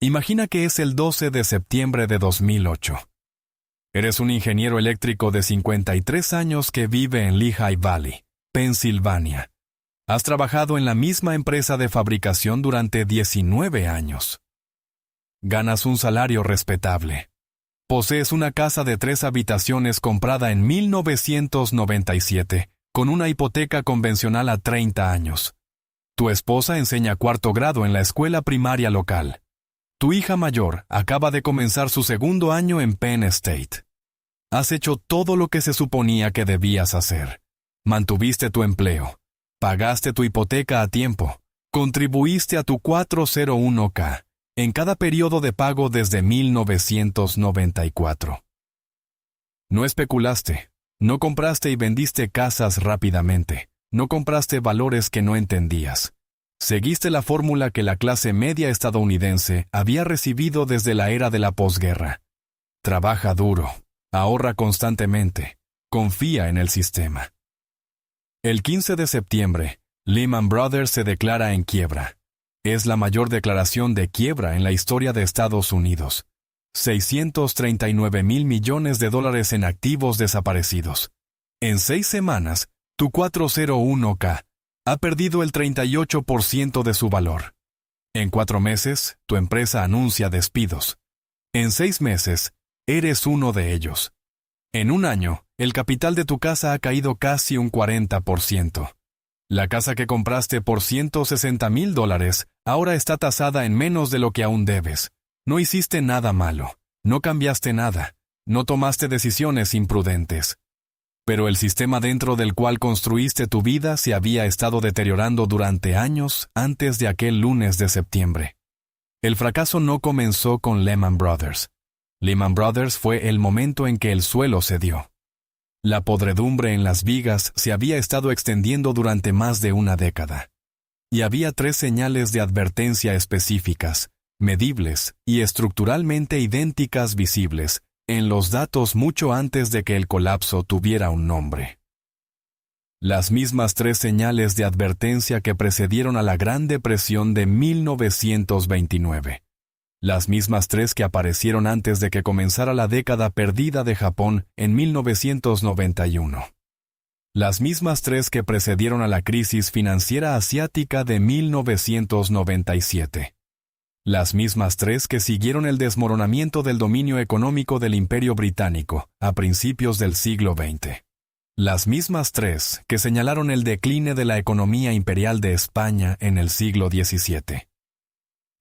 Imagina que es el 12 de septiembre de 2008. Eres un ingeniero eléctrico de 53 años que vive en Lehigh Valley, Pensilvania. Has trabajado en la misma empresa de fabricación durante 19 años. Ganas un salario respetable. Posees una casa de 3 habitaciones comprada en 1997, con una hipoteca convencional a 30 años. Tu esposa enseña cuarto grado en la escuela primaria local. Tu hija mayor acaba de comenzar su segundo año en Penn State. Has hecho todo lo que se suponía que debías hacer. Mantuviste tu empleo. Pagaste tu hipoteca a tiempo. Contribuiste a tu 401k en cada periodo de pago desde 1994. No especulaste. No compraste y vendiste casas rápidamente. No compraste valores que no entendías. Seguiste la fórmula que la clase media estadounidense había recibido desde la era de la posguerra. Trabaja duro. Ahorra constantemente. Confía en el sistema. El 15 de septiembre, Lehman Brothers se declara en quiebra. Es la mayor declaración de quiebra en la historia de Estados Unidos. 639,000 millones de dólares en activos desaparecidos. En 6 semanas, tu 401k ha perdido el 38% de su valor. En 4 meses, tu empresa anuncia despidos. En 6 meses, eres uno de ellos. En un año, el capital de tu casa ha caído casi un 40%. La casa que compraste por $160,000 ahora está tasada en menos de lo que aún debes. No hiciste nada malo. No cambiaste nada. No tomaste decisiones imprudentes. Pero el sistema dentro del cual construiste tu vida se había estado deteriorando durante años antes de aquel lunes de septiembre. El fracaso no comenzó con Lehman Brothers. Lehman Brothers fue el momento en que el suelo cedió. La podredumbre en las vigas se había estado extendiendo durante más de una década. Y había 3 señales de advertencia específicas, medibles y estructuralmente idénticas visibles en los datos mucho antes de que el colapso tuviera un nombre. Las mismas 3 señales de advertencia que precedieron a la Gran Depresión de 1929. Las mismas 3 que aparecieron antes de que comenzara la década perdida de Japón en 1991. Las mismas 3 que precedieron a la crisis financiera asiática de 1997. Las mismas 3 que siguieron el desmoronamiento del dominio económico del Imperio Británico a principios del siglo XX. Las mismas 3 que señalaron el decline de la economía imperial de España en el siglo XVII.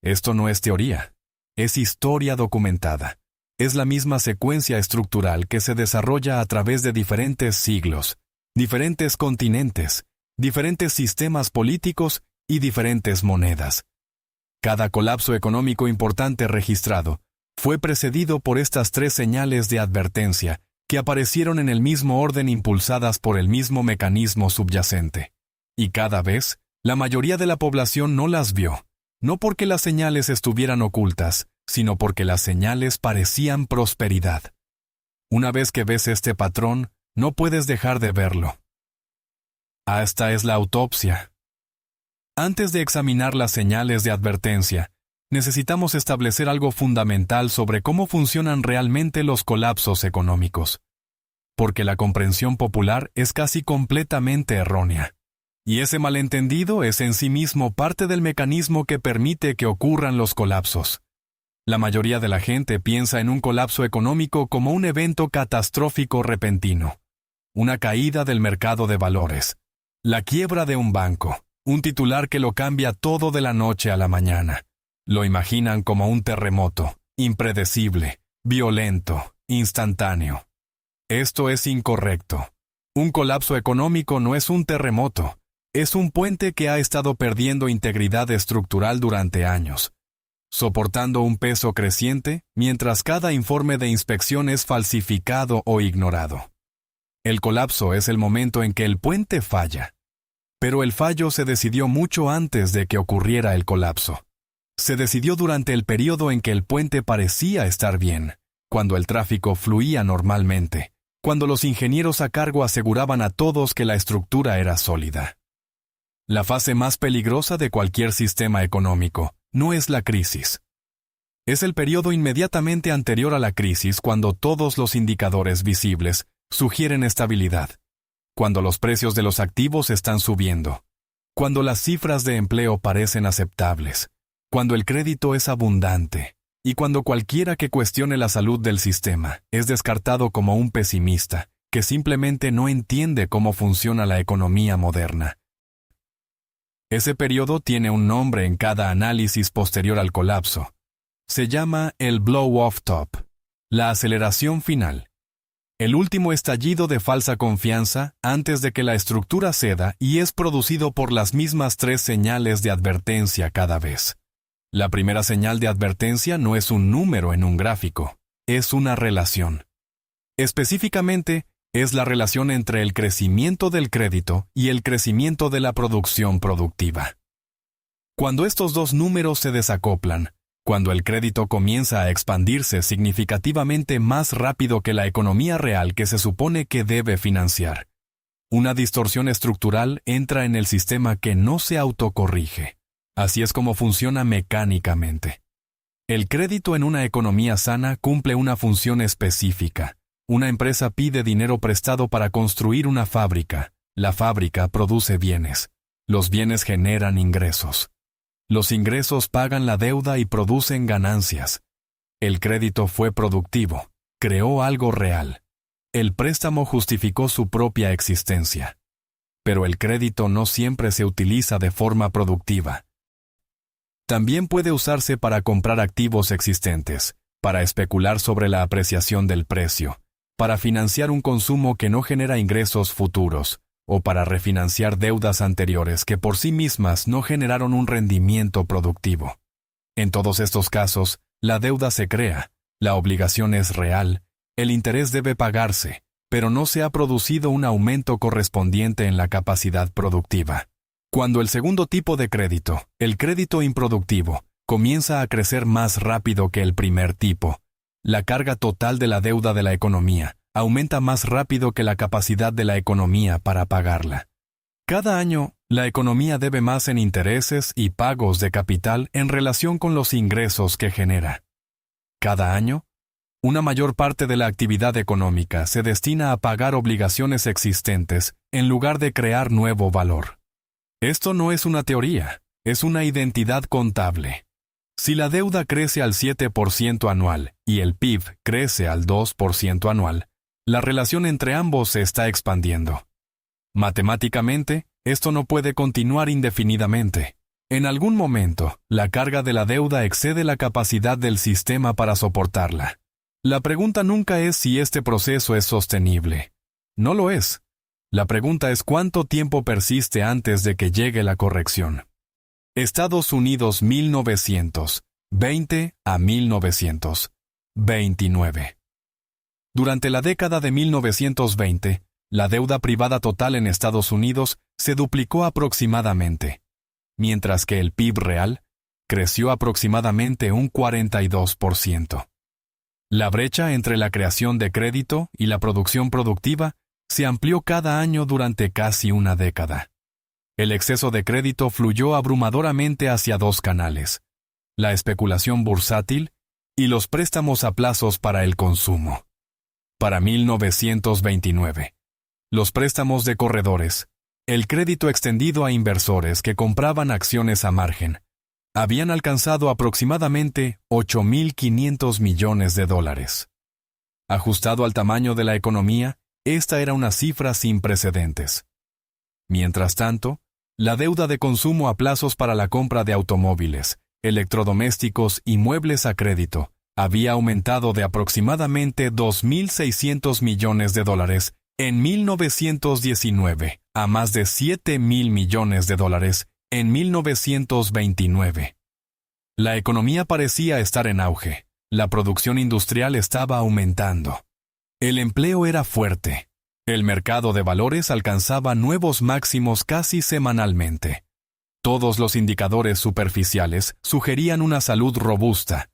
Esto no es teoría. Es historia documentada. Es la misma secuencia estructural que se desarrolla a través de diferentes siglos, diferentes continentes, diferentes sistemas políticos y diferentes monedas. Cada colapso económico importante registrado fue precedido por estas 3 señales de advertencia que aparecieron en el mismo orden impulsadas por el mismo mecanismo subyacente. Y cada vez, la mayoría de la población no las vio. No porque las señales estuvieran ocultas, sino porque las señales parecían prosperidad. Una vez que ves este patrón, no puedes dejar de verlo. Esta es la autopsia. Antes de examinar las señales de advertencia, necesitamos establecer algo fundamental sobre cómo funcionan realmente los colapsos económicos. Porque la comprensión popular es casi completamente errónea. Y ese malentendido es en sí mismo parte del mecanismo que permite que ocurran los colapsos. La mayoría de la gente piensa en un colapso económico como un evento catastrófico repentino. Una caída del mercado de valores. La quiebra de un banco. Un titular que lo cambia todo de la noche a la mañana. Lo imaginan como un terremoto, impredecible, violento, instantáneo. Esto es incorrecto. Un colapso económico no es un terremoto. Es un puente que ha estado perdiendo integridad estructural durante años, soportando un peso creciente mientras cada informe de inspección es falsificado o ignorado. El colapso es el momento en que el puente falla. Pero el fallo se decidió mucho antes de que ocurriera el colapso. Se decidió durante el periodo en que el puente parecía estar bien, cuando el tráfico fluía normalmente, cuando los ingenieros a cargo aseguraban a todos que la estructura era sólida. La fase más peligrosa de cualquier sistema económico no es la crisis. Es el periodo inmediatamente anterior a la crisis cuando todos los indicadores visibles sugieren estabilidad, cuando los precios de los activos están subiendo, cuando las cifras de empleo parecen aceptables, cuando el crédito es abundante, y cuando cualquiera que cuestione la salud del sistema es descartado como un pesimista que simplemente no entiende cómo funciona la economía moderna. Ese periodo tiene un nombre en cada análisis posterior al colapso. Se llama el blow-off top, la aceleración final. El último estallido de falsa confianza antes de que la estructura ceda y es producido por las mismas 3 señales de advertencia cada vez. La primera señal de advertencia no es un número en un gráfico, es una relación. Específicamente, es la relación entre el crecimiento del crédito y el crecimiento de la producción productiva. Cuando estos dos números se desacoplan, cuando el crédito comienza a expandirse significativamente más rápido que la economía real que se supone que debe financiar, una distorsión estructural entra en el sistema que no se autocorrige. Así es como funciona mecánicamente. El crédito en una economía sana cumple una función específica. Una empresa pide dinero prestado para construir una fábrica. La fábrica produce bienes. Los bienes generan ingresos. Los ingresos pagan la deuda y producen ganancias. El crédito fue productivo, creó algo real. El préstamo justificó su propia existencia. Pero el crédito no siempre se utiliza de forma productiva. También puede usarse para comprar activos existentes, para especular sobre la apreciación del precio, para financiar un consumo que no genera ingresos futuros, o para refinanciar deudas anteriores que por sí mismas no generaron un rendimiento productivo. En todos estos casos, la deuda se crea, la obligación es real, el interés debe pagarse, pero no se ha producido un aumento correspondiente en la capacidad productiva. Cuando el segundo tipo de crédito, el crédito improductivo, comienza a crecer más rápido que el primer tipo, la carga total de la deuda de la economía aumenta más rápido que la capacidad de la economía para pagarla. Cada año, la economía debe más en intereses y pagos de capital en relación con los ingresos que genera. Cada año, una mayor parte de la actividad económica se destina a pagar obligaciones existentes en lugar de crear nuevo valor. Esto no es una teoría, es una identidad contable. Si la deuda crece al 7% anual y el PIB crece al 2% anual, la relación entre ambos se está expandiendo. Matemáticamente, esto no puede continuar indefinidamente. En algún momento, la carga de la deuda excede la capacidad del sistema para soportarla. La pregunta nunca es si este proceso es sostenible. No lo es. La pregunta es cuánto tiempo persiste antes de que llegue la corrección. Estados Unidos 1920 a 1929. Durante la década de 1920, la deuda privada total en Estados Unidos se duplicó aproximadamente, mientras que el PIB real creció aproximadamente un 42%. La brecha entre la creación de crédito y la producción productiva se amplió cada año durante casi una década. El exceso de crédito fluyó abrumadoramente hacia 2 canales: la especulación bursátil y los préstamos a plazos para el consumo. Para 1929, los préstamos de corredores, el crédito extendido a inversores que compraban acciones a margen, habían alcanzado aproximadamente $8.500 millones. Ajustado al tamaño de la economía, esta era una cifra sin precedentes. Mientras tanto, la deuda de consumo a plazos para la compra de automóviles, electrodomésticos y muebles a crédito había aumentado de aproximadamente $2.600 millones en 1919 a más de $7.000 millones en 1929. La economía parecía estar en auge, la producción industrial estaba aumentando. El empleo era fuerte. El mercado de valores alcanzaba nuevos máximos casi semanalmente. Todos los indicadores superficiales sugerían una salud robusta.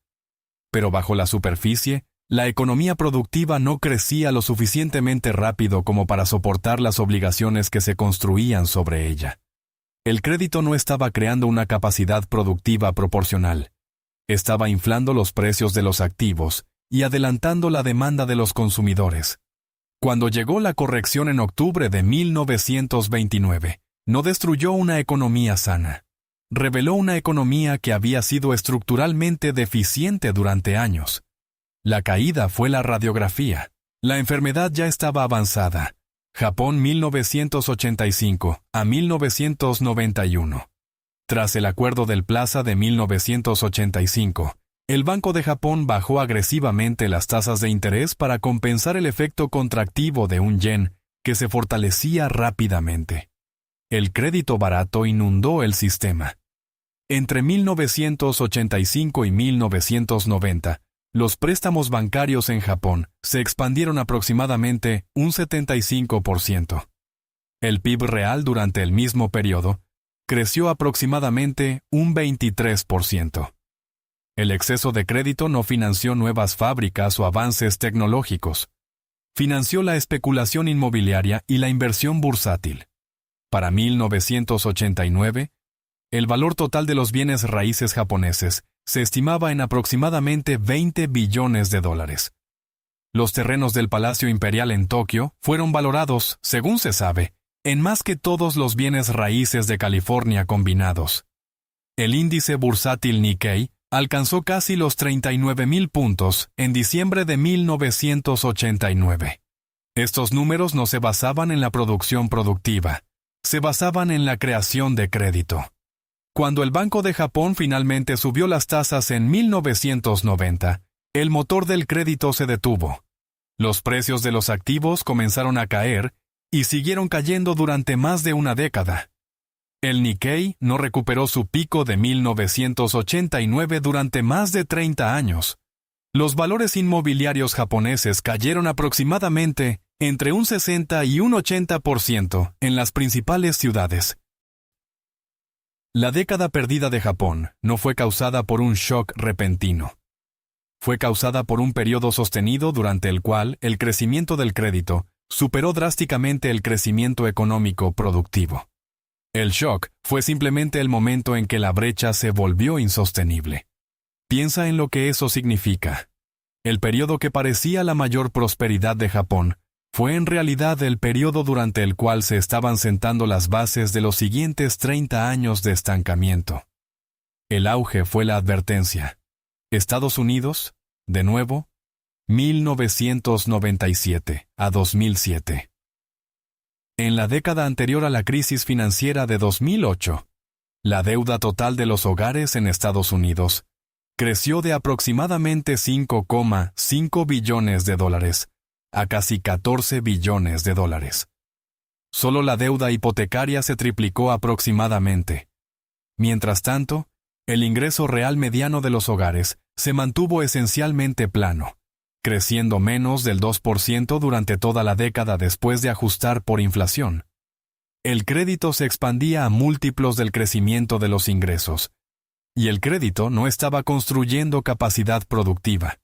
Pero bajo la superficie, la economía productiva no crecía lo suficientemente rápido como para soportar las obligaciones que se construían sobre ella. El crédito no estaba creando una capacidad productiva proporcional. Estaba inflando los precios de los activos y adelantando la demanda de los consumidores. Cuando llegó la corrección en octubre de 1929, no destruyó una economía sana. Reveló una economía que había sido estructuralmente deficiente durante años. La caída fue la radiografía. La enfermedad ya estaba avanzada. Japón 1985 a 1991. Tras el acuerdo del Plaza de 1985, el Banco de Japón bajó agresivamente las tasas de interés para compensar el efecto contractivo de un yen que se fortalecía rápidamente. El crédito barato inundó el sistema. Entre 1985 y 1990, los préstamos bancarios en Japón se expandieron aproximadamente un 75%. El PIB real durante el mismo periodo creció aproximadamente un 23%. El exceso de crédito no financió nuevas fábricas o avances tecnológicos. Financió la especulación inmobiliaria y la inversión bursátil. Para 1989, el valor total de los bienes raíces japoneses se estimaba en aproximadamente $20 billones. Los terrenos del Palacio Imperial en Tokio fueron valorados, según se sabe, en más que todos los bienes raíces de California combinados. El índice bursátil Nikkei alcanzó casi los 39,000 puntos en diciembre de 1989. Estos números no se basaban en la producción productiva, se basaban en la creación de crédito. Cuando el Banco de Japón finalmente subió las tasas en 1990, el motor del crédito se detuvo. Los precios de los activos comenzaron a caer y siguieron cayendo durante más de una década. El Nikkei no recuperó su pico de 1989 durante más de 30 años. Los valores inmobiliarios japoneses cayeron aproximadamente entre un 60 y un 80% en las principales ciudades. La década perdida de Japón no fue causada por un shock repentino. Fue causada por un periodo sostenido durante el cual el crecimiento del crédito superó drásticamente el crecimiento económico productivo. El shock fue simplemente el momento en que la brecha se volvió insostenible. Piensa en lo que eso significa. El periodo que parecía la mayor prosperidad de Japón fue en realidad el periodo durante el cual se estaban sentando las bases de los siguientes 30 años de estancamiento. El auge fue la advertencia. Estados Unidos, de nuevo, 1997 a 2007. En la década anterior a la crisis financiera de 2008, la deuda total de los hogares en Estados Unidos creció de aproximadamente $5,5 billones a casi $14 billones. Solo la deuda hipotecaria se triplicó aproximadamente. Mientras tanto, el ingreso real mediano de los hogares se mantuvo esencialmente plano, creciendo menos del 2% durante toda la década después de ajustar por inflación. El crédito se expandía a múltiplos del crecimiento de los ingresos, y el crédito no estaba construyendo capacidad productiva.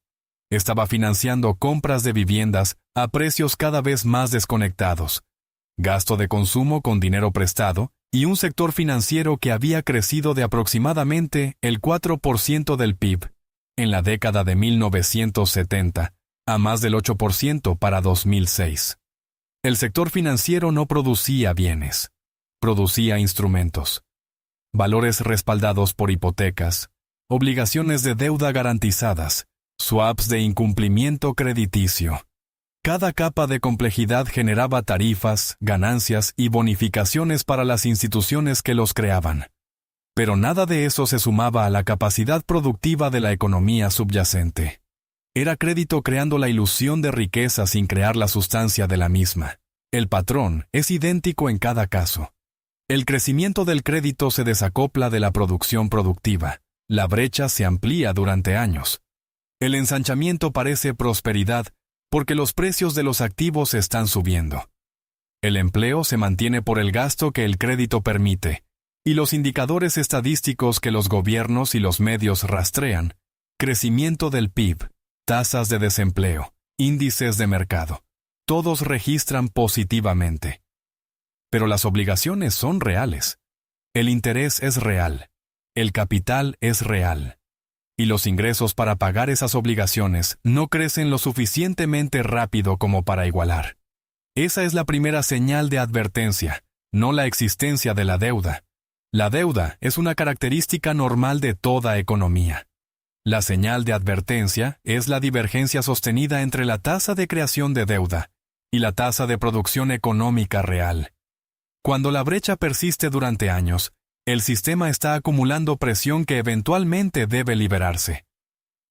Estaba financiando compras de viviendas a precios cada vez más desconectados, gasto de consumo con dinero prestado y un sector financiero que había crecido de aproximadamente el 4% del PIB en la década de 1970 a más del 8% para 2006. El sector financiero no producía bienes, producía instrumentos, valores respaldados por hipotecas, obligaciones de deuda garantizadas, swaps de incumplimiento crediticio. Cada capa de complejidad generaba tarifas, ganancias y bonificaciones para las instituciones que los creaban. Pero nada de eso se sumaba a la capacidad productiva de la economía subyacente. Era crédito creando la ilusión de riqueza sin crear la sustancia de la misma. El patrón es idéntico en cada caso. El crecimiento del crédito se desacopla de la producción productiva. La brecha se amplía durante años. El ensanchamiento parece prosperidad porque los precios de los activos están subiendo. El empleo se mantiene por el gasto que el crédito permite, y los indicadores estadísticos que los gobiernos y los medios rastrean, crecimiento del PIB, tasas de desempleo, índices de mercado, todos registran positivamente. Pero las obligaciones son reales. El interés es real. El capital es real. y los ingresos para pagar esas obligaciones no crecen lo suficientemente rápido como para igualar. Esa es la primera señal de advertencia, no la existencia de la deuda. La deuda es una característica normal de toda economía. La señal de advertencia es la divergencia sostenida entre la tasa de creación de deuda y la tasa de producción económica real. Cuando la brecha persiste durante años, el sistema está acumulando presión que eventualmente debe liberarse.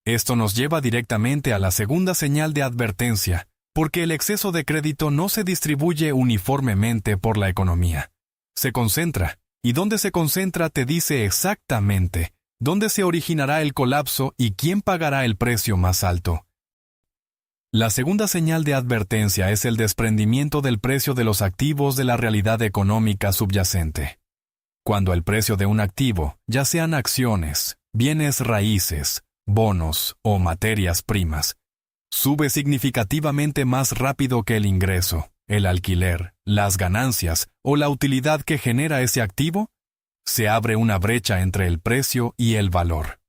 Esto nos lleva directamente a la segunda señal de advertencia, porque el exceso de crédito no se distribuye uniformemente por la economía. Se concentra, y donde se concentra te dice exactamente dónde se originará el colapso y quién pagará el precio más alto. La segunda señal de advertencia es el desprendimiento del precio de los activos de la realidad económica subyacente. Cuando el precio de un activo, ya sean acciones, bienes raíces, bonos o materias primas, sube significativamente más rápido que el ingreso, el alquiler, las ganancias o la utilidad que genera ese activo, se abre una brecha entre el precio y el valor.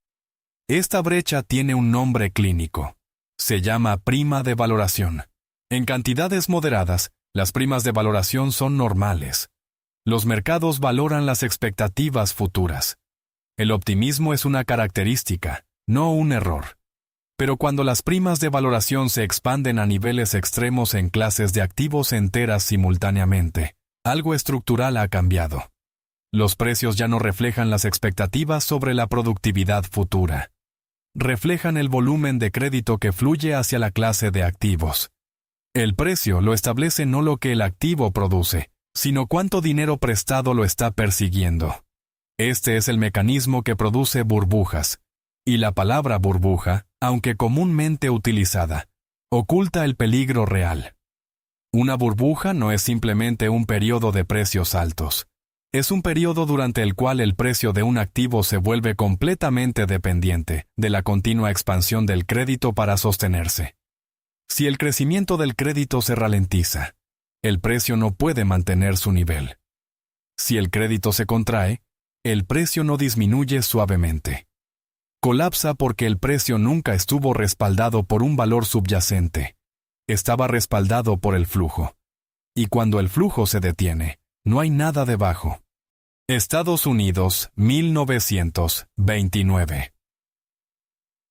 Esta brecha tiene un nombre clínico. Se llama prima de valoración. En cantidades moderadas, las primas de valoración son normales. Los mercados valoran las expectativas futuras. El optimismo es una característica, no un error. Pero cuando las primas de valoración se expanden a niveles extremos en clases de activos enteras simultáneamente, algo estructural ha cambiado. Los precios ya no reflejan las expectativas sobre la productividad futura. Reflejan el volumen de crédito que fluye hacia la clase de activos. El precio lo establece no lo que el activo produce, sino cuánto dinero prestado lo está persiguiendo. Este es el mecanismo que produce burbujas, y la palabra burbuja, aunque comúnmente utilizada, oculta el peligro real. Una burbuja no es simplemente un periodo de precios altos. Es un periodo durante el cual el precio de un activo se vuelve completamente dependiente de la continua expansión del crédito para sostenerse. Si el crecimiento del crédito se ralentiza, el precio no puede mantener su nivel. Si el crédito se contrae, el precio no disminuye suavemente. Colapsa porque el precio nunca estuvo respaldado por un valor subyacente. Estaba respaldado por el flujo. Y cuando el flujo se detiene, no hay nada debajo. Estados Unidos, 1929.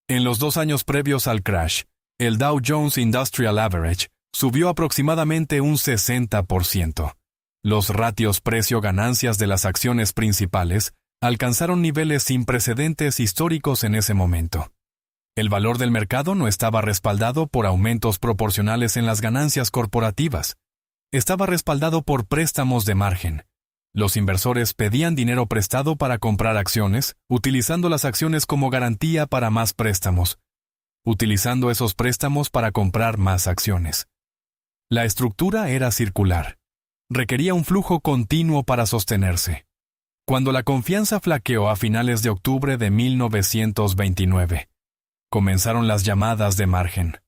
En los 2 años previos al crash, el Dow Jones Industrial Average subió aproximadamente un 60%. Los ratios precio-ganancias de las acciones principales alcanzaron niveles sin precedentes históricos en ese momento. El valor del mercado no estaba respaldado por aumentos proporcionales en las ganancias corporativas. Estaba respaldado por préstamos de margen. Los inversores pedían dinero prestado para comprar acciones, utilizando las acciones como garantía para más préstamos, utilizando esos préstamos para comprar más acciones. La estructura era circular. Requería un flujo continuo para sostenerse. Cuando la confianza flaqueó a finales de octubre de 1929, comenzaron las llamadas de margen.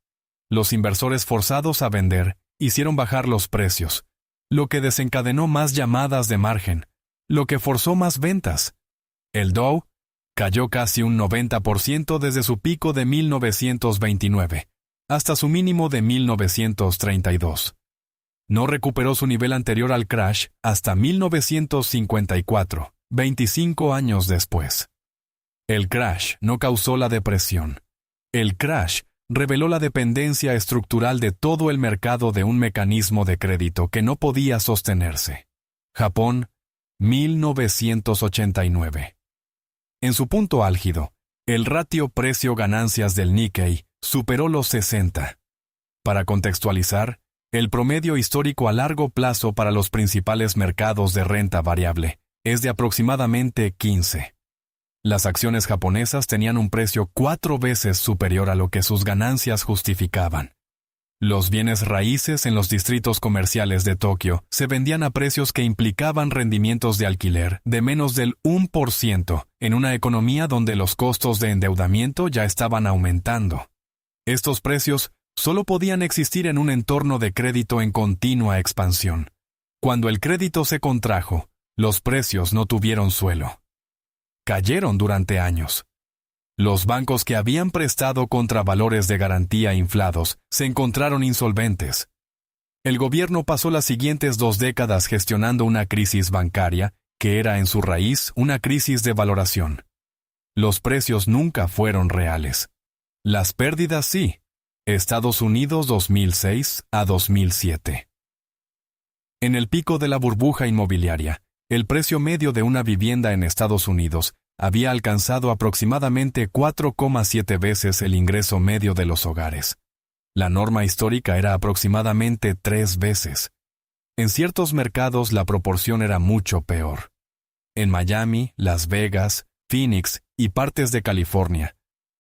Los inversores forzados a vender hicieron bajar los precios, lo que desencadenó más llamadas de margen, lo que forzó más ventas. El Dow cayó casi un 90% desde su pico de 1929 hasta su mínimo de 1932. No recuperó su nivel anterior al crash hasta 1954, 25 años después. El crash no causó la depresión. El crash reveló la dependencia estructural de todo el mercado de un mecanismo de crédito que no podía sostenerse. Japón, 1989. En su punto álgido, el ratio precio-ganancias del Nikkei superó los 60. Para contextualizar, el promedio histórico a largo plazo para los principales mercados de renta variable es de aproximadamente 15. Las acciones japonesas tenían un precio 4 veces superior a lo que sus ganancias justificaban. Los bienes raíces en los distritos comerciales de Tokio se vendían a precios que implicaban rendimientos de alquiler de menos del 1% en una economía donde los costos de endeudamiento ya estaban aumentando. Estos precios solo podían existir en un entorno de crédito en continua expansión. Cuando el crédito se contrajo, los precios no tuvieron suelo. Cayeron durante años. Los bancos que habían prestado contra valores de garantía inflados se encontraron insolventes. El gobierno pasó las siguientes 2 décadas gestionando una crisis bancaria que era en su raíz una crisis de valoración. Los precios nunca fueron reales. Las pérdidas sí. Estados Unidos 2006 a 2007. En el pico de la burbuja inmobiliaria, el precio medio de una vivienda en Estados Unidos había alcanzado aproximadamente 4,7 veces el ingreso medio de los hogares. La norma histórica era aproximadamente 3 veces. En ciertos mercados la proporción era mucho peor. En Miami, Las Vegas, Phoenix y partes de California,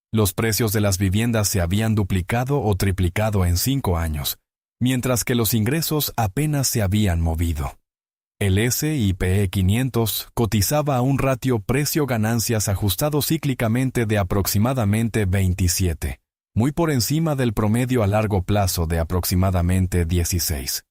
los precios de las viviendas se habían duplicado o triplicado en 5 años, mientras que los ingresos apenas se habían movido. El S&P 500 cotizaba a un ratio precio-ganancias ajustado cíclicamente de aproximadamente 27, muy por encima del promedio a largo plazo de aproximadamente 16.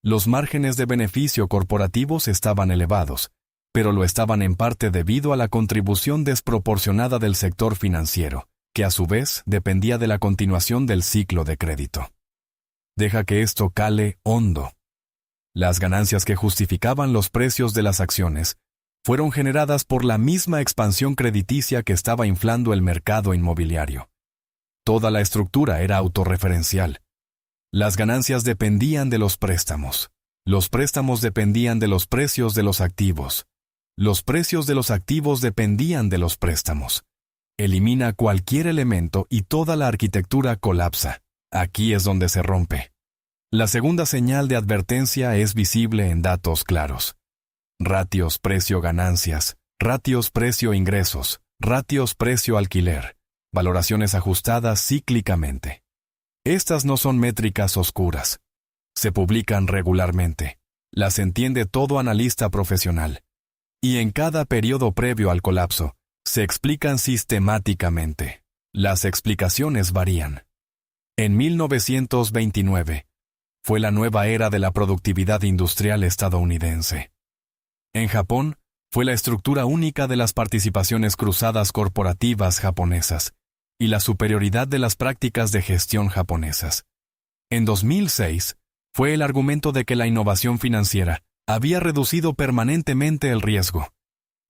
Los márgenes de beneficio corporativos estaban elevados, pero lo estaban en parte debido a la contribución desproporcionada del sector financiero, que a su vez dependía de la continuación del ciclo de crédito. Deja que esto cale hondo. Las ganancias que justificaban los precios de las acciones fueron generadas por la misma expansión crediticia que estaba inflando el mercado inmobiliario. Toda la estructura era autorreferencial. Las ganancias dependían de los préstamos. Los préstamos dependían de los precios de los activos. Los precios de los activos dependían de los préstamos. Elimina cualquier elemento y toda la arquitectura colapsa. Aquí es donde se rompe. La segunda señal de advertencia es visible en datos claros. Ratios precio-ganancias, ratios precio-ingresos, ratios precio-alquiler, valoraciones ajustadas cíclicamente. Estas no son métricas oscuras. Se publican regularmente. Las entiende todo analista profesional. Y en cada periodo previo al colapso, se explican sistemáticamente. Las explicaciones varían. En 1929, fue la nueva era de la productividad industrial estadounidense. En Japón, fue la estructura única de las participaciones cruzadas corporativas japonesas y la superioridad de las prácticas de gestión japonesas. En 2006, fue el argumento de que la innovación financiera había reducido permanentemente el riesgo,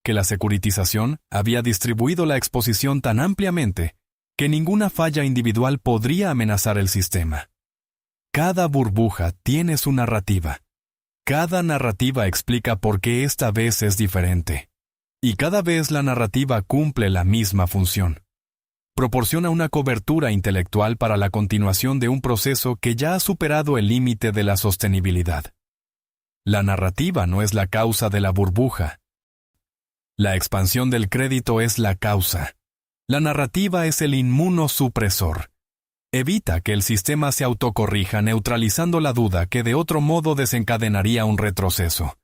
que la securitización había distribuido la exposición tan ampliamente que ninguna falla individual podría amenazar el sistema. Cada burbuja tiene su narrativa. Cada narrativa explica por qué esta vez es diferente. Y cada vez la narrativa cumple la misma función. Proporciona una cobertura intelectual para la continuación de un proceso que ya ha superado el límite de la sostenibilidad. La narrativa no es la causa de la burbuja. La expansión del crédito es la causa. La narrativa es el inmunosupresor. Evita que el sistema se autocorrija neutralizando la duda que de otro modo desencadenaría un retroceso.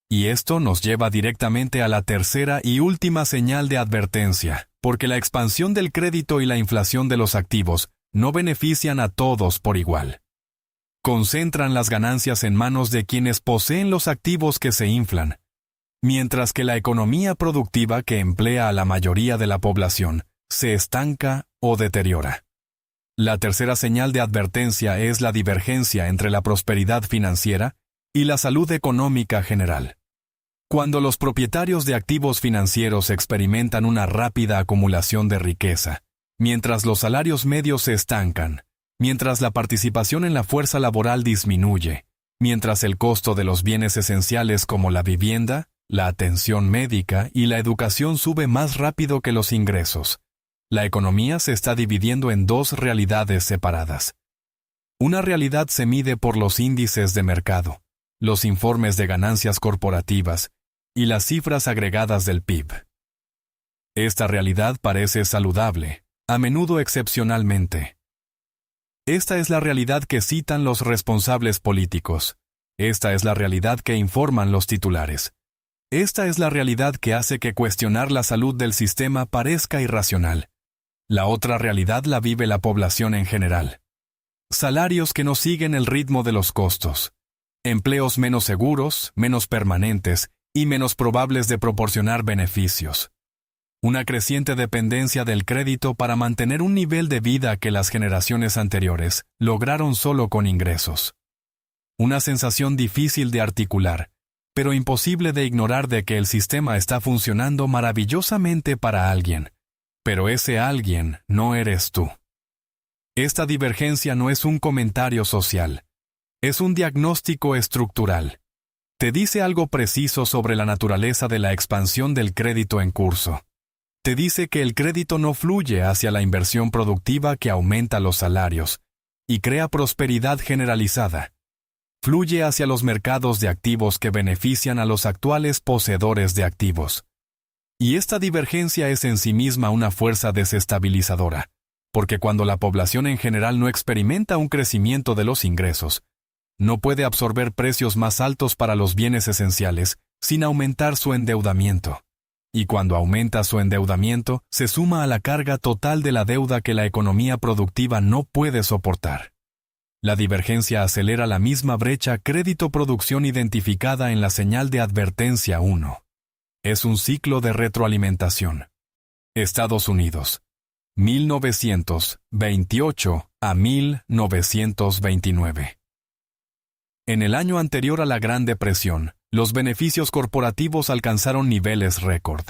Y esto nos lleva directamente a la tercera y última señal de advertencia, porque la expansión del crédito y la inflación de los activos no benefician a todos por igual. Concentran las ganancias en manos de quienes poseen los activos que se inflan, mientras que la economía productiva que emplea a la mayoría de la población se estanca o deteriora. La tercera señal de advertencia es la divergencia entre la prosperidad financiera y la salud económica general. Cuando los propietarios de activos financieros experimentan una rápida acumulación de riqueza, mientras los salarios medios se estancan, mientras la participación en la fuerza laboral disminuye, mientras el costo de los bienes esenciales como la vivienda, la atención médica y la educación sube más rápido que los ingresos, la economía se está dividiendo en 2 realidades separadas. Una realidad se mide por los índices de mercado, los informes de ganancias corporativas y las cifras agregadas del PIB. Esta realidad parece saludable, a menudo excepcionalmente. Esta es la realidad que citan los responsables políticos. Esta es la realidad que informan los titulares. Esta es la realidad que hace que cuestionar la salud del sistema parezca irracional. La otra realidad la vive la población en general. Salarios que no siguen el ritmo de los costos. Empleos menos seguros, menos permanentes y menos probables de proporcionar beneficios. Una creciente dependencia del crédito para mantener un nivel de vida que las generaciones anteriores lograron solo con ingresos. Una sensación difícil de articular, pero imposible de ignorar de que el sistema está funcionando maravillosamente para alguien, pero ese alguien no eres tú. Esta divergencia no es un comentario social, es un diagnóstico estructural. Te dice algo preciso sobre la naturaleza de la expansión del crédito en curso. Te dice que el crédito no fluye hacia la inversión productiva que aumenta los salarios y crea prosperidad generalizada. Fluye hacia los mercados de activos que benefician a los actuales poseedores de activos. Y esta divergencia es en sí misma una fuerza desestabilizadora, porque cuando la población en general no experimenta un crecimiento de los ingresos, no puede absorber precios más altos para los bienes esenciales sin aumentar su endeudamiento. Y cuando aumenta su endeudamiento, se suma a la carga total de la deuda que la economía productiva no puede soportar. La divergencia acelera la misma brecha crédito-producción identificada en la señal de advertencia 1. Es un ciclo de retroalimentación. Estados Unidos, 1928 a 1929. En el año anterior a la Gran Depresión, los beneficios corporativos alcanzaron niveles récord.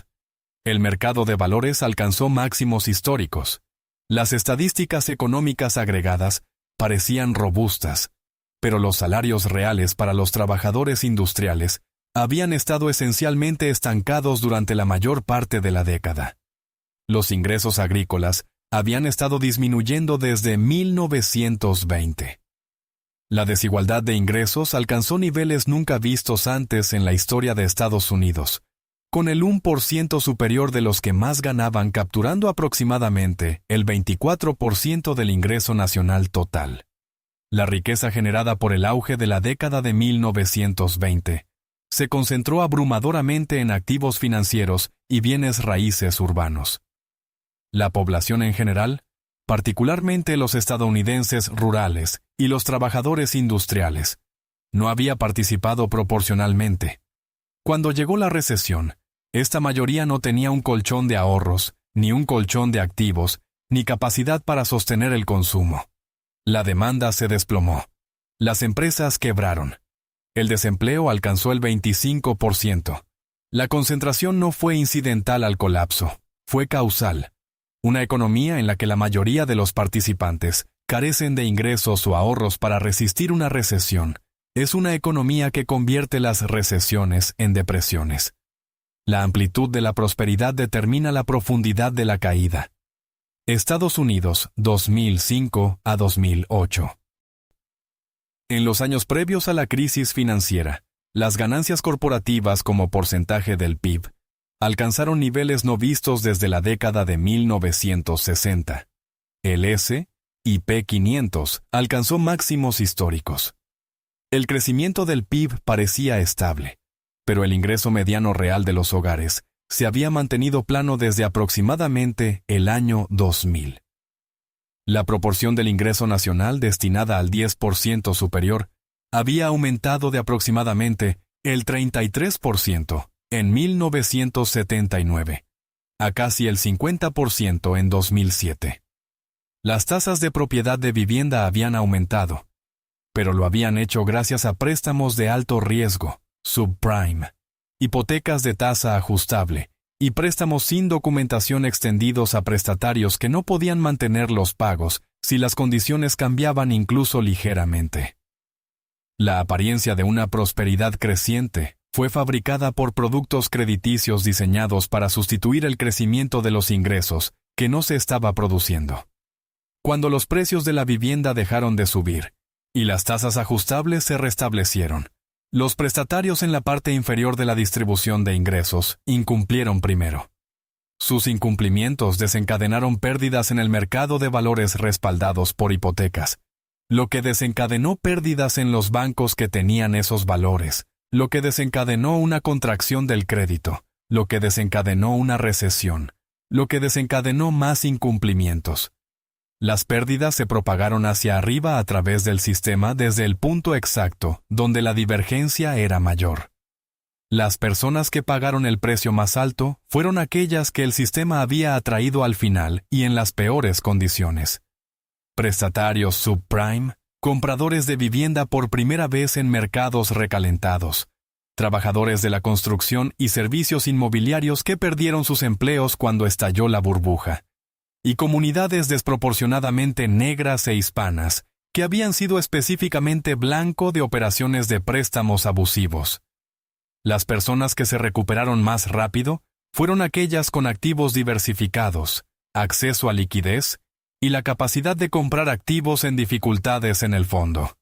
El mercado de valores alcanzó máximos históricos. Las estadísticas económicas agregadas parecían robustas, pero los salarios reales para los trabajadores industriales habían estado esencialmente estancados durante la mayor parte de la década. Los ingresos agrícolas habían estado disminuyendo desde 1920. La desigualdad de ingresos alcanzó niveles nunca vistos antes en la historia de Estados Unidos, con el 1% superior de los que más ganaban capturando aproximadamente el 24% del ingreso nacional total. La riqueza generada por el auge de la década de 1920 se concentró abrumadoramente en activos financieros y bienes raíces urbanos. La población en general, particularmente los estadounidenses rurales y los trabajadores industriales, no había participado proporcionalmente. Cuando llegó la recesión, esta mayoría no tenía un colchón de ahorros, ni un colchón de activos, ni capacidad para sostener el consumo. La demanda se desplomó. Las empresas quebraron. El desempleo alcanzó el 25%. La concentración no fue incidental al colapso, fue causal. Una economía en la que la mayoría de los participantes carecen de ingresos o ahorros para resistir una recesión, es una economía que convierte las recesiones en depresiones. La amplitud de la prosperidad determina la profundidad de la caída. Estados Unidos, 2005 a 2008. En los años previos a la crisis financiera, las ganancias corporativas como porcentaje del PIB alcanzaron niveles no vistos desde la década de 1960. El S&P 500 alcanzó máximos históricos. El crecimiento del PIB parecía estable, pero el ingreso mediano real de los hogares se había mantenido plano desde aproximadamente el año 2000. La proporción del ingreso nacional destinada al 10% superior había aumentado de aproximadamente el 33% en 1979, a casi el 50% en 2007. Las tasas de propiedad de vivienda habían aumentado, pero lo habían hecho gracias a préstamos de alto riesgo, subprime, hipotecas de tasa ajustable y préstamos sin documentación extendidos a prestatarios que no podían mantener los pagos si las condiciones cambiaban incluso ligeramente. La apariencia de una prosperidad creciente fue fabricada por productos crediticios diseñados para sustituir el crecimiento de los ingresos que no se estaba produciendo. Cuando los precios de la vivienda dejaron de subir y las tasas ajustables se restablecieron, los prestatarios en la parte inferior de la distribución de ingresos incumplieron primero. Sus incumplimientos desencadenaron pérdidas en el mercado de valores respaldados por hipotecas, lo que desencadenó pérdidas en los bancos que tenían esos valores, lo que desencadenó una contracción del crédito, lo que desencadenó una recesión, lo que desencadenó más incumplimientos. Las pérdidas se propagaron hacia arriba a través del sistema desde el punto exacto donde la divergencia era mayor. Las personas que pagaron el precio más alto fueron aquellas que el sistema había atraído al final y en las peores condiciones. Prestatarios subprime, compradores de vivienda por primera vez en mercados recalentados, trabajadores de la construcción y servicios inmobiliarios que perdieron sus empleos cuando estalló la burbuja, y comunidades desproporcionadamente negras e hispanas que habían sido específicamente blanco de operaciones de préstamos abusivos. Las personas que se recuperaron más rápido fueron aquellas con activos diversificados, acceso a liquidez y la capacidad de comprar activos en dificultades en el fondo.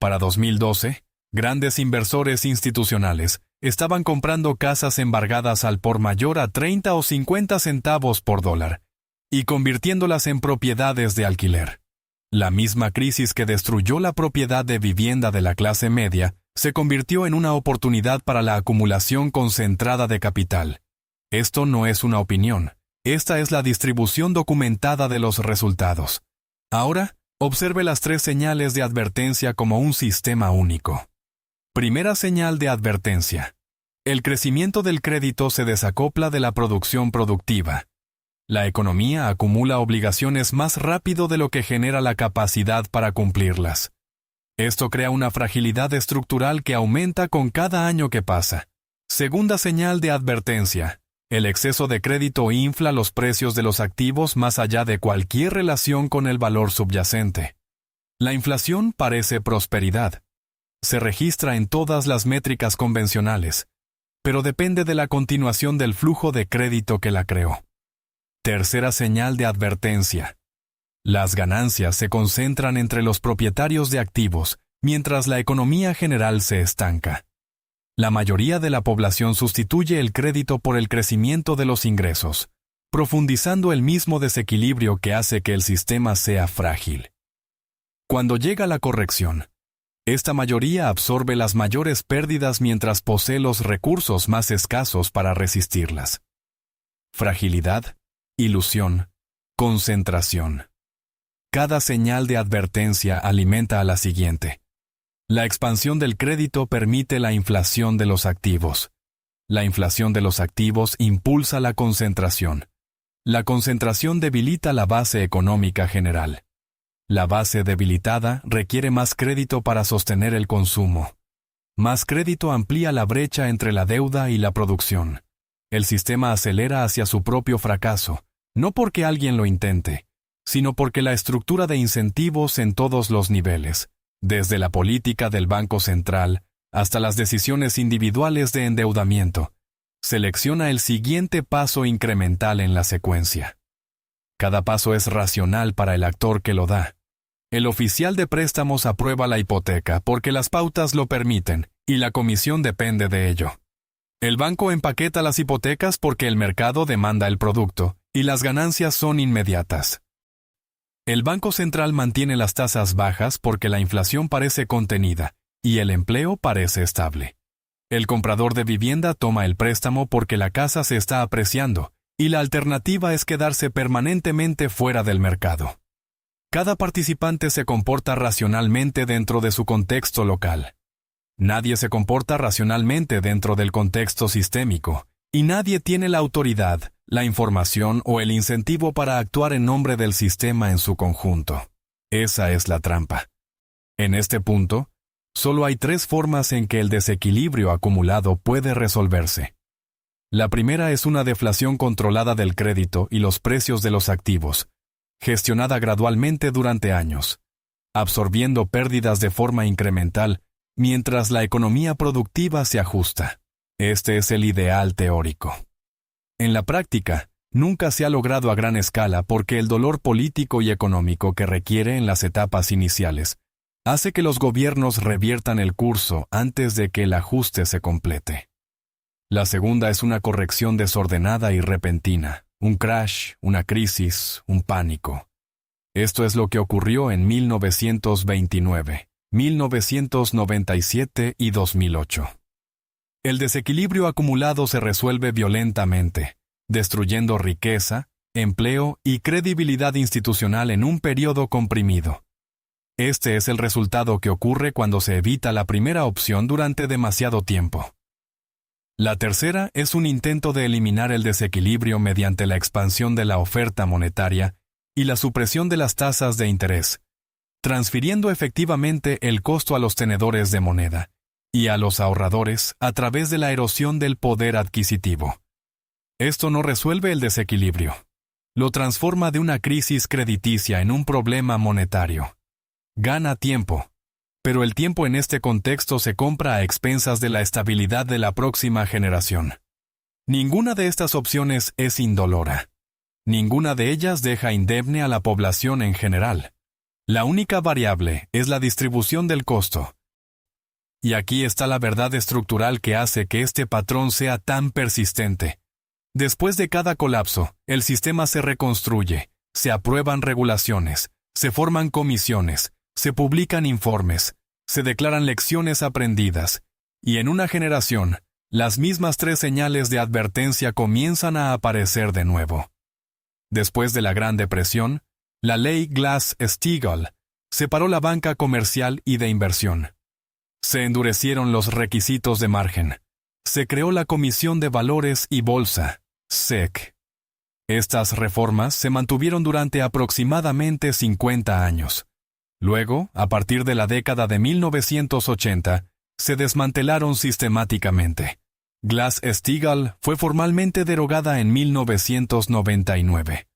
Para 2012, grandes inversores institucionales estaban comprando casas embargadas al por mayor a 30 o 50 centavos por dólar y convirtiéndolas en propiedades de alquiler. La misma crisis que destruyó la propiedad de vivienda de la clase media se convirtió en una oportunidad para la acumulación concentrada de capital. Esto no es una opinión. Esta es la distribución documentada de los resultados. Ahora, observe las 3 señales de advertencia como un sistema único. Primera señal de advertencia. El crecimiento del crédito se desacopla de la producción productiva. La economía acumula obligaciones más rápido de lo que genera la capacidad para cumplirlas. Esto crea una fragilidad estructural que aumenta con cada año que pasa. Segunda señal de advertencia. El exceso de crédito infla los precios de los activos más allá de cualquier relación con el valor subyacente. La inflación parece prosperidad. Se registra en todas las métricas convencionales, pero depende de la continuación del flujo de crédito que la creó. Tercera señal de advertencia. Las ganancias se concentran entre los propietarios de activos, mientras la economía general se estanca. La mayoría de la población sustituye el crédito por el crecimiento de los ingresos, profundizando el mismo desequilibrio que hace que el sistema sea frágil. Cuando llega la corrección, esta mayoría absorbe las mayores pérdidas mientras posee los recursos más escasos para resistirlas. Fragilidad, ilusión, concentración. Cada señal de advertencia alimenta a la siguiente. La expansión del crédito permite la inflación de los activos. La inflación de los activos impulsa la concentración. La concentración debilita la base económica general. La base debilitada requiere más crédito para sostener el consumo. Más crédito amplía la brecha entre la deuda y la producción. El sistema acelera hacia su propio fracaso, no porque alguien lo intente, sino porque la estructura de incentivos en todos los niveles, desde la política del Banco Central hasta las decisiones individuales de endeudamiento, selecciona el siguiente paso incremental en la secuencia. Cada paso es racional para el actor que lo da. El oficial de préstamos aprueba la hipoteca porque las pautas lo permiten y la comisión depende de ello. El banco empaqueta las hipotecas porque el mercado demanda el producto y las ganancias son inmediatas. El Banco Central mantiene las tasas bajas porque la inflación parece contenida y el empleo parece estable. El comprador de vivienda toma el préstamo porque la casa se está apreciando y la alternativa es quedarse permanentemente fuera del mercado. Cada participante se comporta racionalmente dentro de su contexto local. Nadie se comporta racionalmente dentro del contexto sistémico, y nadie tiene la autoridad, la información o el incentivo para actuar en nombre del sistema en su conjunto. Esa es la trampa. En este punto, solo hay 3 formas en que el desequilibrio acumulado puede resolverse. La primera es una deflación controlada del crédito y los precios de los activos, gestionada gradualmente durante años, absorbiendo pérdidas de forma incremental mientras la economía productiva se ajusta. Este es el ideal teórico. En la práctica, nunca se ha logrado a gran escala porque el dolor político y económico que requiere en las etapas iniciales hace que los gobiernos reviertan el curso antes de que el ajuste se complete. La segunda es una corrección desordenada y repentina, un crash, una crisis, un pánico. Esto es lo que ocurrió en 1929, 1997 y 2008. El desequilibrio acumulado se resuelve violentamente, destruyendo riqueza, empleo y credibilidad institucional en un periodo comprimido. Este es el resultado que ocurre cuando se evita la primera opción durante demasiado tiempo. La tercera es un intento de eliminar el desequilibrio mediante la expansión de la oferta monetaria y la supresión de las tasas de interés, transfiriendo efectivamente el costo a los tenedores de moneda y a los ahorradores a través de la erosión del poder adquisitivo. Esto no resuelve el desequilibrio. Lo transforma de una crisis crediticia en un problema monetario. Gana tiempo, pero el tiempo en este contexto se compra a expensas de la estabilidad de la próxima generación. Ninguna de estas opciones es indolora. Ninguna de ellas deja indemne a la población en general. La única variable es la distribución del costo. Y aquí está la verdad estructural que hace que este patrón sea tan persistente. Después de cada colapso, el sistema se reconstruye, se aprueban regulaciones, se forman comisiones, se publican informes, se declaran lecciones aprendidas, y en una generación, las mismas 3 señales de advertencia comienzan a aparecer de nuevo. Después de la Gran Depresión, la ley Glass-Steagall separó la banca comercial y de inversión. Se endurecieron los requisitos de margen. Se creó la Comisión de Valores y Bolsa, SEC. Estas reformas se mantuvieron durante aproximadamente 50 años. Luego, a partir de la década de 1980, se desmantelaron sistemáticamente. Glass-Steagall fue formalmente derogada en 1999.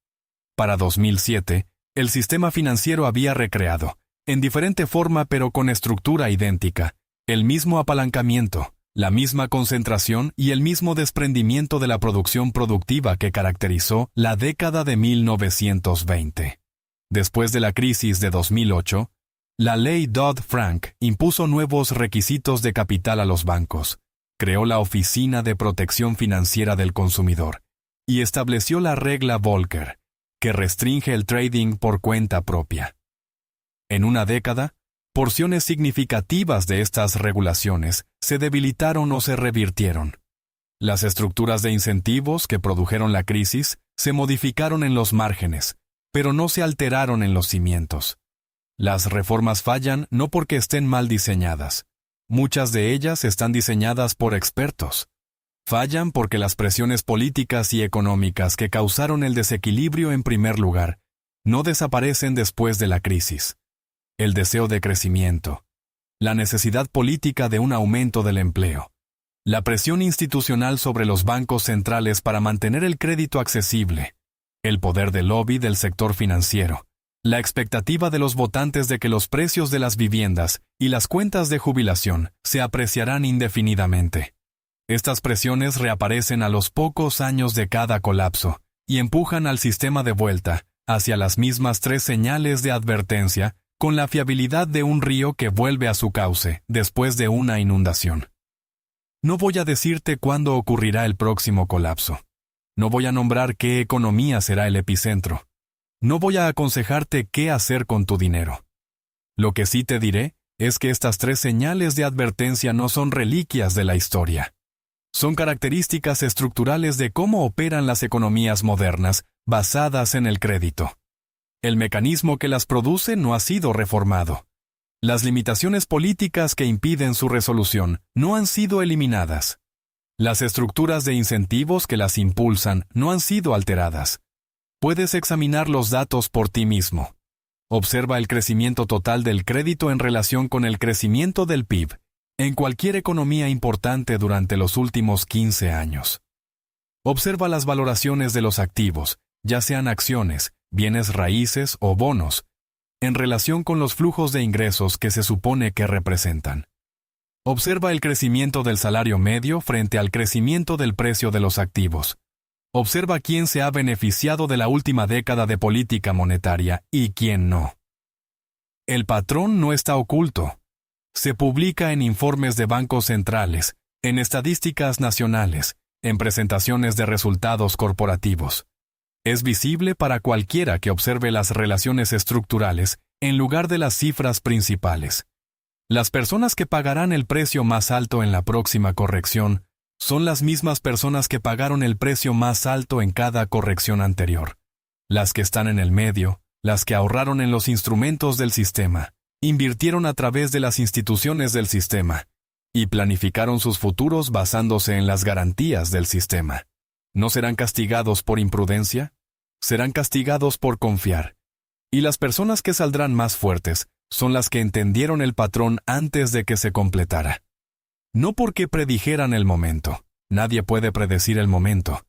Para 2007, el sistema financiero había recreado, en diferente forma pero con estructura idéntica, el mismo apalancamiento, la misma concentración y el mismo desprendimiento de la producción productiva que caracterizó la década de 1920. Después de la crisis de 2008, la ley Dodd-Frank impuso nuevos requisitos de capital a los bancos, creó la Oficina de Protección Financiera del Consumidor y estableció la regla Volcker, que restringe el trading por cuenta propia. En una década, porciones significativas de estas regulaciones se debilitaron o se revirtieron. Las estructuras de incentivos que produjeron la crisis se modificaron en los márgenes, pero no se alteraron en los cimientos. Las reformas fallan no porque estén mal diseñadas. Muchas de ellas están diseñadas por expertos. Fallan porque las presiones políticas y económicas que causaron el desequilibrio en primer lugar no desaparecen después de la crisis. El deseo de crecimiento, la necesidad política de un aumento del empleo, la presión institucional sobre los bancos centrales para mantener el crédito accesible, el poder de lobby del sector financiero, la expectativa de los votantes de que los precios de las viviendas y las cuentas de jubilación se apreciarán indefinidamente. Estas presiones reaparecen a los pocos años de cada colapso y empujan al sistema de vuelta hacia las mismas 3 señales de advertencia con la fiabilidad de un río que vuelve a su cauce después de una inundación. No voy a decirte cuándo ocurrirá el próximo colapso. No voy a nombrar qué economía será el epicentro. No voy a aconsejarte qué hacer con tu dinero. Lo que sí te diré es que estas 3 señales de advertencia no son reliquias de la historia. Son características estructurales de cómo operan las economías modernas basadas en el crédito. El mecanismo que las produce no ha sido reformado. Las limitaciones políticas que impiden su resolución no han sido eliminadas. Las estructuras de incentivos que las impulsan no han sido alteradas. Puedes examinar los datos por ti mismo. Observa el crecimiento total del crédito en relación con el crecimiento del PIB en cualquier economía importante durante los últimos 15 años. Observa las valoraciones de los activos, ya sean acciones, bienes raíces o bonos, en relación con los flujos de ingresos que se supone que representan. Observa el crecimiento del salario medio frente al crecimiento del precio de los activos. Observa quién se ha beneficiado de la última década de política monetaria y quién no. El patrón no está oculto. Se publica en informes de bancos centrales, en estadísticas nacionales, en presentaciones de resultados corporativos. Es visible para cualquiera que observe las relaciones estructurales en lugar de las cifras principales. Las personas que pagarán el precio más alto en la próxima corrección son las mismas personas que pagaron el precio más alto en cada corrección anterior. Las que están en el medio, las que ahorraron en los instrumentos del sistema, invirtieron a través de las instituciones del sistema, y planificaron sus futuros basándose en las garantías del sistema. ¿No serán castigados por imprudencia? Serán castigados por confiar. Y las personas que saldrán más fuertes son las que entendieron el patrón antes de que se completara. No porque predijeran el momento, nadie puede predecir el momento,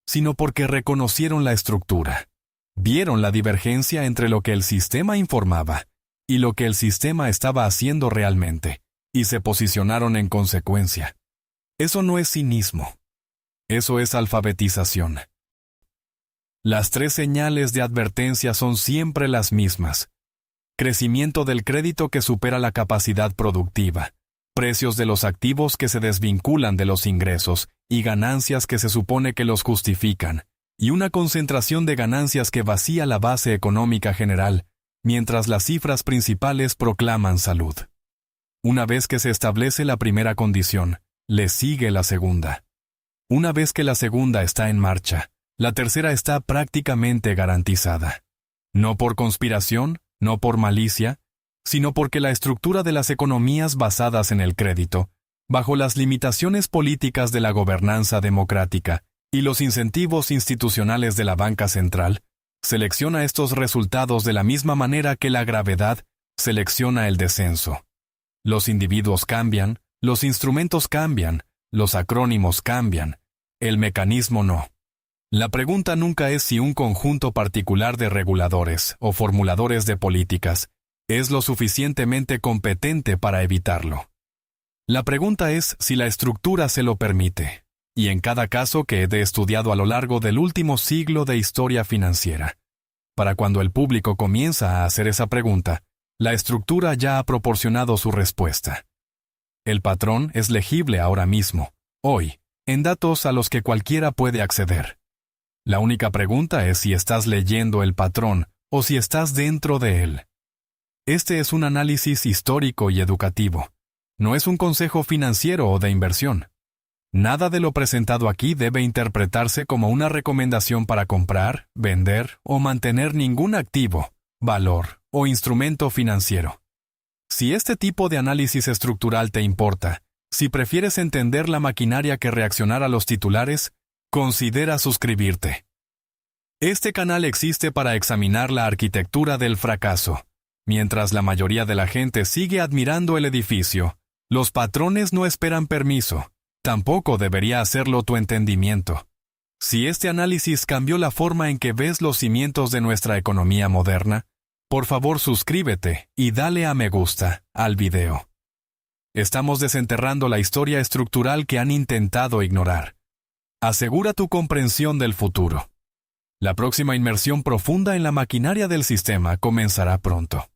sino porque reconocieron la estructura. Vieron la divergencia entre lo que el sistema informaba y lo que el sistema estaba haciendo realmente, y se posicionaron en consecuencia. Eso no es cinismo. Eso es alfabetización. Las 3 señales de advertencia son siempre las mismas. Crecimiento del crédito que supera la capacidad productiva, precios de los activos que se desvinculan de los ingresos y ganancias que se supone que los justifican, y una concentración de ganancias que vacía la base económica general, mientras las cifras principales proclaman salud. Una vez que se establece la primera condición, le sigue la segunda. Una vez que la segunda está en marcha, la tercera está prácticamente garantizada. No por conspiración, no por malicia, sino porque la estructura de las economías basadas en el crédito, bajo las limitaciones políticas de la gobernanza democrática y los incentivos institucionales de la banca central, selecciona estos resultados de la misma manera que la gravedad selecciona el descenso. Los individuos cambian, los instrumentos cambian, los acrónimos cambian, el mecanismo no. La pregunta nunca es si un conjunto particular de reguladores o formuladores de políticas es lo suficientemente competente para evitarlo. La pregunta es si la estructura se lo permite, y en cada caso que he estudiado a lo largo del último siglo de historia financiera. Para cuando el público comienza a hacer esa pregunta, la estructura ya ha proporcionado su respuesta. El patrón es legible ahora mismo, hoy, en datos a los que cualquiera puede acceder. La única pregunta es si estás leyendo el patrón o si estás dentro de él. Este es un análisis histórico y educativo. No es un consejo financiero o de inversión. Nada de lo presentado aquí debe interpretarse como una recomendación para comprar, vender o mantener ningún activo, valor o instrumento financiero. Si este tipo de análisis estructural te importa, si prefieres entender la maquinaria que reaccionar a los titulares, considera suscribirte. Este canal existe para examinar la arquitectura del fracaso. Mientras la mayoría de la gente sigue admirando el edificio, los patrones no esperan permiso. Tampoco debería hacerlo tu entendimiento. Si este análisis cambió la forma en que ves los cimientos de nuestra economía moderna, por favor suscríbete y dale a me gusta al video. Estamos desenterrando la historia estructural que han intentado ignorar. Asegura tu comprensión del futuro. La próxima inmersión profunda en la maquinaria del sistema comenzará pronto.